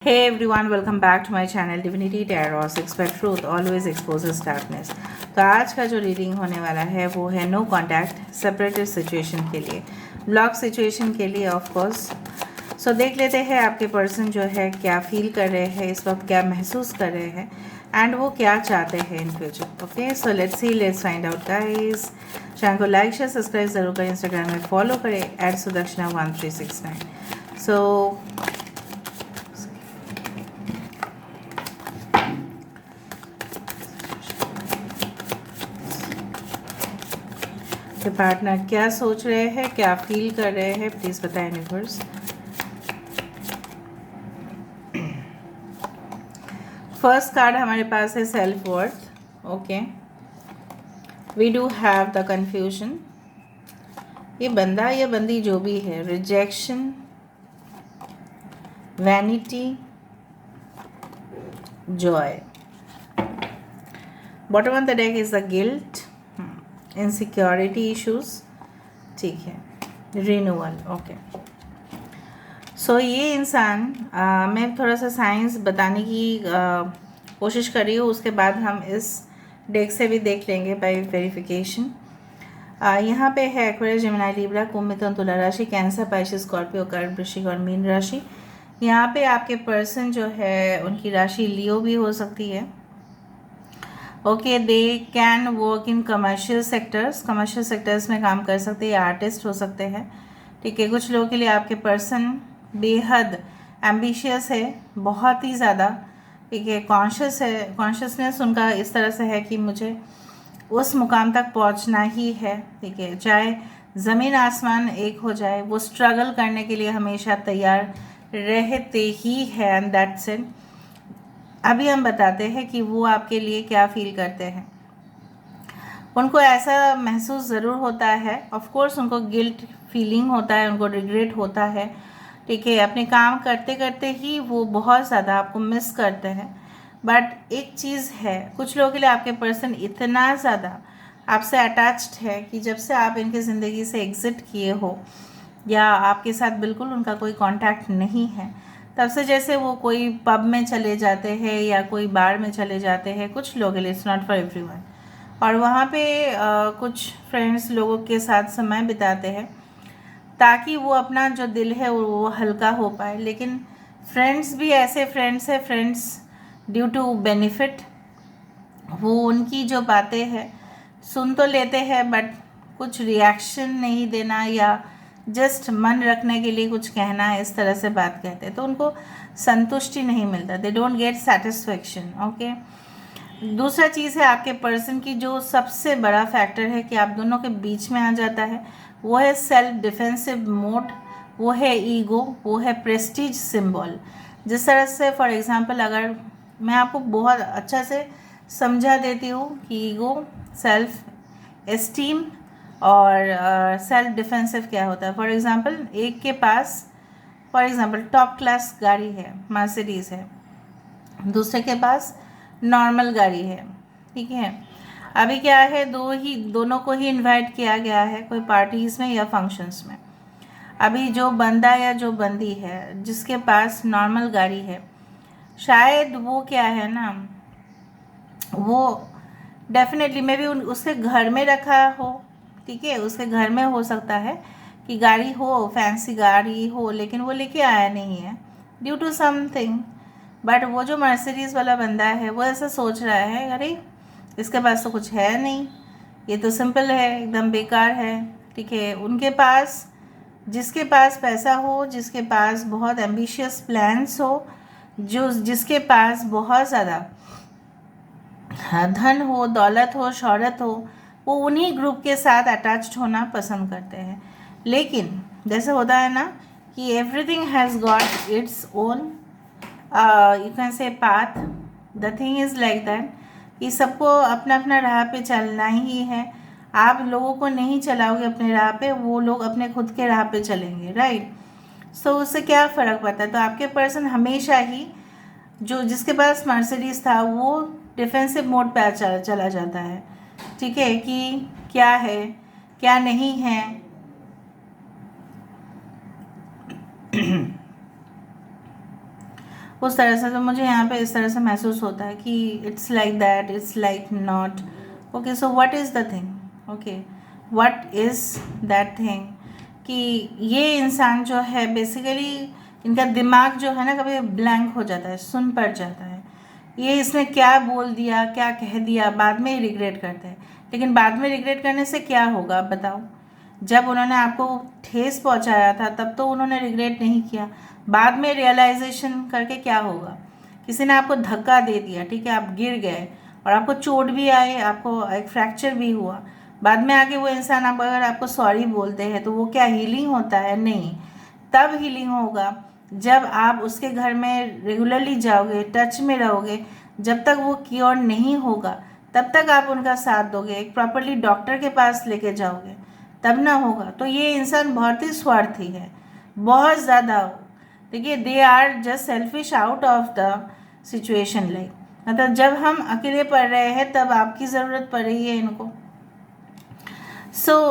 Hey everyone, welcome back to my channel Divinity Tarot. Expect truth always exposes darkness. तो आज का जो reading होने वाला है वो है नो कॉन्टैक्ट सेपरेटेड सिचुएशन के लिए, ब्लॉक सिचुएशन के लिए ऑफ कोर्स। सो देख लेते हैं आपके पर्सन जो है क्या फील कर रहे हैं इस वक्त, क्या महसूस कर रहे हैं एंड वो क्या चाहते हैं in future. Okay, so let's see, let's find out guys. Channel को लाइक शेयर सब्सक्राइब जरूर करें, इंस्टाग्राम में फॉलो करें @sudarshana1369। सो के पार्टनर क्या सोच रहे हैं, क्या फील कर रहे हैं, प्लीज़ बताएं यूनिवर्स। फर्स्ट कार्ड हमारे पास है self worth. Okay, we do have the confusion. ये बंदा या बंदी जो भी है, rejection, vanity, joy. Bottom of the deck is the guilt, insecurity issues, ठीक है, रिन्यूअल। ओके, सो ये इंसान मैं थोड़ा सा साइंस बताने की कोशिश कर रही हूँ, उसके बाद हम इस डेक से भी देख लेंगे बाय वेरिफिकेशन। यहाँ पे है एक्वेरियस, जेमिनी, लिब्रा, कुंभ, मिथुन, तुला राशि, कैंसर, पाइसेस, स्कॉर्पियो, कर्क, वृश्चिक और मीन राशि। यहाँ पे आपके पर्सन जो है उनकी राशि लियो भी हो सकती है। Okay, they can work in commercial sectors में काम कर सकते हैं, आर्टिस्ट हो सकते हैं। ठीक है, कुछ लोगों के लिए आपके पर्सन बेहद एम्बिशियस है, बहुत ही ज़्यादा। ठीक है, कॉन्शियस है, कॉन्शियसनेस उनका इस तरह से है कि मुझे उस मुकाम तक पहुंचना ही है। ठीक है, चाहे ज़मीन आसमान एक हो जाए, वो स्ट्रगल करने के लिए हमेशा तैयार रहते ही है एंड दैट्स इट। अभी हम बताते हैं कि वो आपके लिए क्या फील करते हैं। उनको ऐसा महसूस ज़रूर होता है, ऑफ कोर्स उनको गिल्ट फीलिंग होता है, उनको रिग्रेट होता है। ठीक है, अपने काम करते करते ही वो बहुत ज़्यादा आपको मिस करते हैं। बट एक चीज़ है, कुछ लोगों के लिए आपके पर्सन इतना ज़्यादा आपसे अटैच्ड है कि जब से आप इनकी ज़िंदगी से एग्ज़िट किए हो या आपके साथ बिल्कुल उनका कोई कांटेक्ट नहीं है, तब से जैसे वो कोई पब में चले जाते हैं या कोई बार में चले जाते हैं, कुछ लोगों के लिए, इट्स नॉट फॉर एवरीवन, और वहाँ पे कुछ फ्रेंड्स लोगों के साथ समय बिताते हैं ताकि वो अपना जो दिल है वो हल्का हो पाए। लेकिन फ्रेंड्स भी ऐसे फ्रेंड्स है, फ्रेंड्स ड्यू टू बेनिफिट वो उनकी जो बातें हैं सुन तो लेते हैं बट कुछ रिएक्शन नहीं देना या जस्ट मन रखने के लिए कुछ कहना है, इस तरह से बात कहते हैं तो उनको संतुष्टि नहीं मिलता, they don't get satisfaction. Okay, दूसरा चीज़ है आपके पर्सन की जो सबसे बड़ा फैक्टर है कि आप दोनों के बीच में आ जाता है, वो है सेल्फ डिफेंसिव मोड, वो है ईगो, वो है प्रेस्टीज सिंबल। जिस तरह से फॉर एग्जांपल अगर मैं आपको बहुत अच्छा से समझा देती हूँ कि ईगो, सेल्फ एस्टीम और सेल्फ डिफेंसिव क्या होता है। फॉर एग्जांपल एक के पास फॉर एग्जांपल टॉप क्लास गाड़ी है, मर्सिडीज़ है, दूसरे के पास नॉर्मल गाड़ी है। ठीक है, अभी क्या है, दोनों को ही इनवाइट किया गया है कोई पार्टीज़ में या फंक्शंस में। अभी जो बंदा या जो बंदी है जिसके पास नॉर्मल गाड़ी है, शायद वो क्या है ना, वो डेफिनेटली मे बी उसके घर में रखा हो। ठीक है, उसके घर में हो सकता है कि गाड़ी हो, फैंसी गाड़ी हो, लेकिन वो लेके आया नहीं है ड्यू टू समथिंग। बट वो जो मर्सिडीज़ वाला बंदा है वो ऐसा सोच रहा है, अरे इसके पास तो कुछ है नहीं, ये तो सिंपल है, एकदम बेकार है। ठीक है, उनके पास, जिसके पास पैसा हो, जिसके पास बहुत एम्बिशियस प्लान्स हो, जो जिसके पास बहुत ज़्यादा धन हो, दौलत हो, शोहरत हो, वो उन्हीं ग्रुप के साथ अटैच्ड होना पसंद करते हैं। लेकिन जैसे होता है ना कि everything has got its own you can say path, the thing is like that कि सबको अपना अपना राह पे चलना ही है। आप लोगों को नहीं चलाओगे अपने राह पे, वो लोग अपने खुद के राह पे चलेंगे, राइट। सो उससे क्या फ़र्क पड़ता है। तो आपके पर्सन हमेशा ही जो जिसके पास मर्सिडीज़ था वो डिफेंसिव मोड पे चला जाता है। ठीक है, कि क्या है क्या नहीं है। उस तरह से। तो मुझे यहाँ पे इस तरह से महसूस होता है कि it's like that, it's like not. Okay, so what is the thing, okay what is that thing, कि ये इंसान जो है बेसिकली इनका दिमाग जो है ना कभी ब्लैंक हो जाता है, सुन पड़ जाता है। ये इसने क्या बोल दिया, क्या कह दिया, बाद में ही रिग्रेट करते हैं। लेकिन बाद में रिग्रेट करने से क्या होगा आप बताओ? जब उन्होंने आपको ठेस पहुंचाया था तब तो उन्होंने रिग्रेट नहीं किया, बाद में रियलाइजेशन करके क्या होगा? किसी ने आपको धक्का दे दिया, ठीक है, आप गिर गए और आपको चोट भी आई, आपको एक फ्रैक्चर भी हुआ, बाद में आके वो इंसान आप अगर आपको सॉरी बोलते हैं तो वो क्या हीलिंग होता है? नहीं। तब हीलिंग होगा जब आप उसके घर में रेगुलरली जाओगे, टच में रहोगे। जब तक वो क्योर नहीं होगा तब तक आप उनका साथ दोगे, एक प्रॉपरली डॉक्टर के पास लेके जाओगे, तब ना होगा। तो ये इंसान बहुत ही स्वार्थी है, बहुत ज़्यादा। देखिए, they are just selfish out of the situation. Like मतलब जब हम अकेले पड़ रहे हैं तब आपकी ज़रूरत पड़ रही है इनको।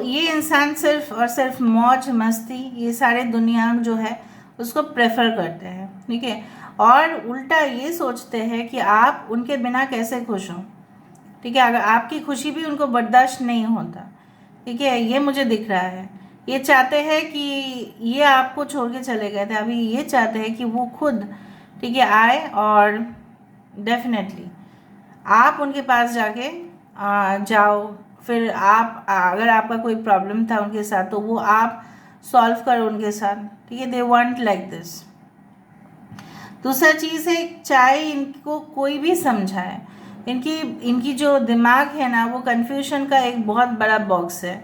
ये इंसान सिर्फ और सिर्फ मौज मस्ती, ये सारे दुनिया जो है उसको प्रेफर करते हैं, ठीक है, और उल्टा ये सोचते हैं कि आप उनके बिना कैसे खुश हो, ठीक है। अगर आपकी खुशी भी उनको बर्दाश्त नहीं होता, ठीक है, ये मुझे दिख रहा है। ये चाहते हैं कि ये आपको छोड़ के चले गए थे, अभी ये चाहते हैं कि वो खुद, ठीक है, आए और डेफिनेटली आप उनके पास जाके जाओ। फिर आप अगर आपका कोई प्रॉब्लम था उनके साथ तो वो आप सॉल्व करो उनके साथ, ठीक है। They want like this. दूसरा चीज़ है, चाहे इनको कोई भी समझाए, इनकी जो दिमाग है ना वो कन्फ्यूजन का एक बहुत बड़ा बॉक्स है,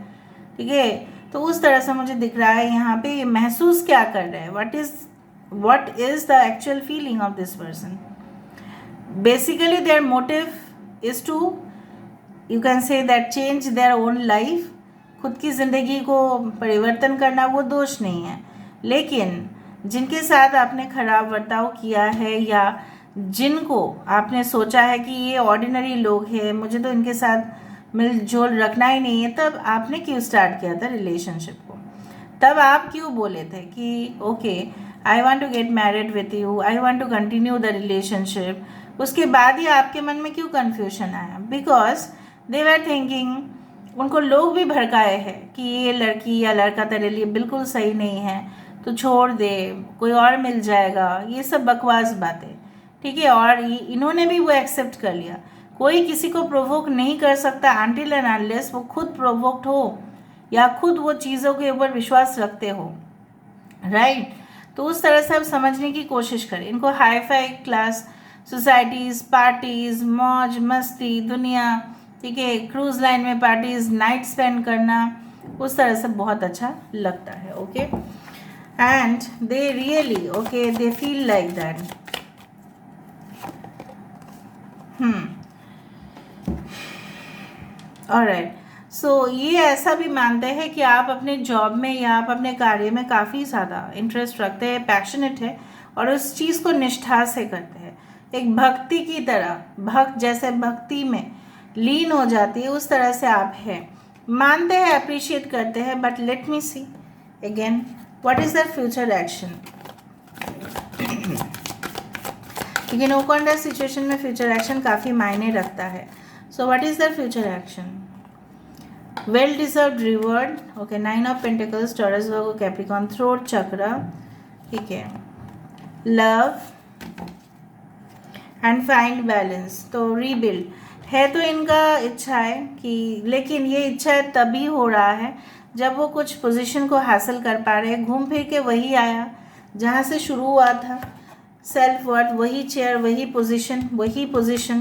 ठीक है। तो उस तरह से मुझे दिख रहा है यहाँ पे महसूस क्या कर रहे हैं, what is the actual feeling of this person. Basically their motive is to, you can say that, change their own life. खुद की ज़िंदगी को परिवर्तन करना वो दोष नहीं है, लेकिन जिनके साथ आपने खराब बर्ताव किया है या जिनको आपने सोचा है कि ये ऑर्डिनरी लोग हैं, मुझे तो इनके साथ मिलजुल रखना ही नहीं है, तब आपने क्यों स्टार्ट किया था रिलेशनशिप को? तब आप क्यों बोले थे कि okay I want to get married with you, I want to continue the relationship? उसके बाद ही आपके मन में क्यों कन्फ्यूजन आया? बिकॉज दे वर थिंकिंग, उनको लोग भी भड़काए हैं कि ये लड़की या लड़का तेरे लिए बिल्कुल सही नहीं है, तो छोड़ दे, कोई और मिल जाएगा, ये सब बकवास बातें, ठीक है। और इन्होंने भी वो एक्सेप्ट कर लिया। कोई किसी को प्रोवोक नहीं कर सकता अनटिल एंड अनलेस वो खुद प्रोवोक्ड हो या खुद वो चीज़ों के ऊपर विश्वास रखते हो, राइट। तो उस तरह से आप समझने की कोशिश करें। इनको hi-fi class societies, parties, मौज मस्ती, दुनिया, ठीक है, क्रूज़ लाइन में पार्टीज़, नाइट स्पेंड करना, उस तरह से बहुत अच्छा लगता है, okay. And they really, okay, they feel like that. Alright, so ये ऐसा भी मानते हैं कि आप अपने जॉब में या आप अपने कार्य में काफ़ी ज़्यादा इंटरेस्ट रखते हैं, पैशनेट है और उस चीज़ को निष्ठा से करते हैं, एक भक्ति की तरह, भक्त जैसे भक्ति में लीन हो जाती है, उस तरह से आप हैं, मानते हैं, अप्रिशिएट करते हैं। But let me see again what is the future action. लेकिन नो कॉन्टेस्ट सिचुएशन में फ्यूचर एक्शन काफ़ी मायने रखता है। So what is the future action? Well deserved reward, okay, 9 of pentacles, Taurus, Virgo, Capricorn, throat chakra, ठीक है, love and find balance. तो rebuild है, तो इनका इच्छा है कि, लेकिन ये इच्छा तभी हो रहा है जब वो कुछ पोजीशन को हासिल कर पा रहे हैं। घूम फिर के वही आया जहाँ से शुरू हुआ था, सेल्फ वर्थ, वही चेयर, वही पोजीशन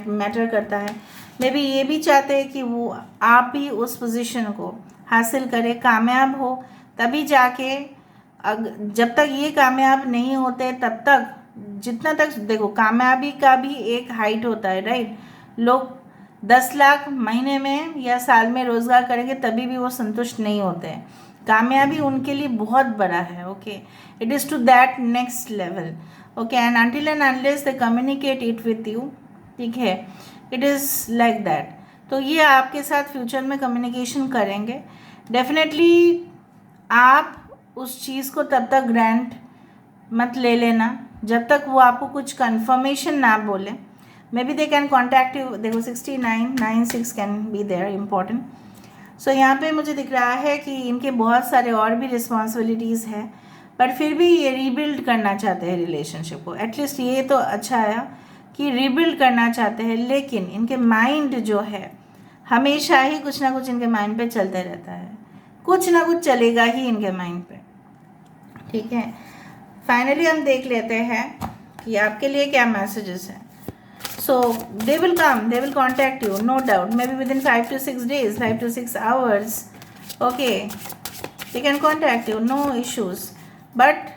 मैटर करता है। मे बी ये भी चाहते हैं कि वो आप भी उस पोजीशन को हासिल करें, कामयाब हो, तभी जाके, जब तक ये कामयाब नहीं होते तब तक, जितना तक, देखो, कामयाबी का भी एक हाइट होता है, राइट। लोग 10 लाख महीने में या साल में रोज़गार करेंगे तभी भी वो संतुष्ट नहीं होते हैं। कामयाबी उनके लिए बहुत बड़ा है, okay, it is to that next level, okay. And until and unless they communicate it with you, ठीक है, इट इज़ लाइक दैट। तो ये आपके साथ फ्यूचर में कम्युनिकेशन करेंगे डेफिनेटली। आप उस चीज़ को तब तक ग्रांट मत ले लेना जब तक वो आपको कुछ कंफर्मेशन ना बोले, may be they can contact you. देखो 6996 कैन बी देयर इम्पॉर्टेंट। सो यहाँ पे मुझे दिख रहा है कि इनके बहुत सारे और भी रिस्पॉन्सिबिलिटीज़ है, पर फिर भी ये रीबिल्ड करना चाहते हैं रिलेशनशिप को। एटलीस्ट ये तो अच्छा आया कि रीबिल्ड करना चाहते हैं, लेकिन इनके माइंड जो है हमेशा ही कुछ ना कुछ इनके माइंड पे चलते रहता है, कुछ ना कुछ चलेगा ही इनके माइंड पे। ठीक है, फाइनली हम देख लेते हैं कि आपके लिए क्या मैसेजेस हैं। So they will come, they will contact you, no doubt, maybe within 5 to 6 days, 5 to 6 hours. Okay, they can contact you, no issues. But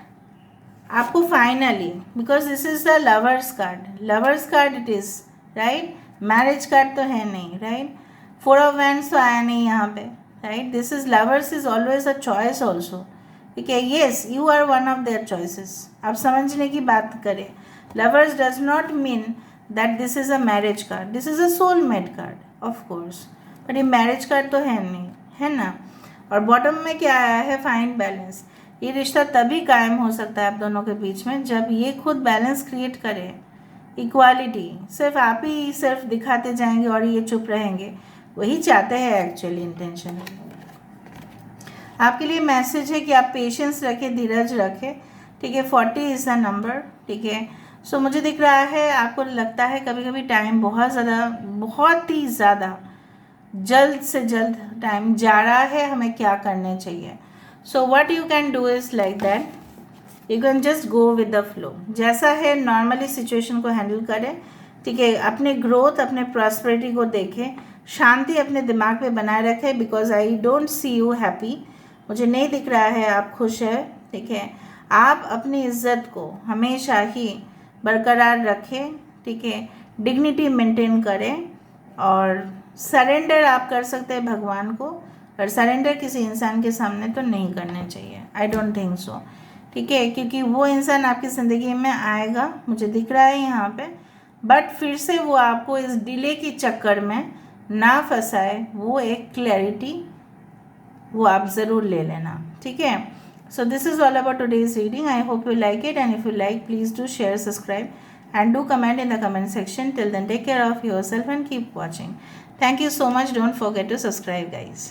आपको finally, because this is the lovers card, lovers card it is, right, marriage card तो है नहीं, right, 4 of Wands तो आया नहीं यहाँ पे, right, this is lovers is always a choice also. ठीक है, yes you are one of their choices. आप समझने की बात करें, lovers does not mean that this is a marriage card, this is a soulmate card of course, but ये marriage card तो है नहीं, है ना। और बॉटम में क्या आया है, फाइंड बैलेंस। ये रिश्ता तभी कायम हो सकता है आप दोनों के बीच में जब ये खुद बैलेंस क्रिएट करे, इक्वालिटी। सिर्फ आप ही सिर्फ दिखाते जाएंगे और ये चुप रहेंगे, वही चाहते हैं एक्चुअली इंटेंशन। आपके लिए मैसेज है कि आप पेशेंस रखें, धीरज रखें। ठीक है, 40 इज़ द नंबर। ठीक है, सो मुझे दिख रहा है आपको लगता है कभी कभी टाइम बहुत ही ज़्यादा जल्द से जल्द टाइम जा रहा है, हमें क्या करने चाहिए। So what you can do is like that, you can just go with the flow, जैसा है नॉर्मली सिचुएशन को हैंडल करें। ठीक है, अपने ग्रोथ, अपने प्रॉस्पेरिटी को देखें, शांति अपने दिमाग पे बनाए रखें, because I don't see you happy, मुझे नहीं दिख रहा है आप खुश है। ठीक है, आप अपनी इज्जत को हमेशा ही बरकरार रखें। ठीक है, डिग्निटी मेंटेन करें, और सरेंडर आप कर सकते हैं भगवान को, पर सरेंडर किसी इंसान के सामने तो नहीं करना चाहिए, आई डोंट थिंक सो। ठीक है, क्योंकि वो इंसान आपकी ज़िंदगी में आएगा, मुझे दिख रहा है यहाँ पे, बट फिर से वो आपको इस डिले के चक्कर में ना फंसाए, वो एक क्लैरिटी वो आप ज़रूर ले लेना। ठीक है, so this is all about today's reading. I hope you like it, and if you like please do share, subscribe and do comment in the comment section. Till then, take care of yourself and keep watching. Thank you so much. Don't forget to subscribe, guys.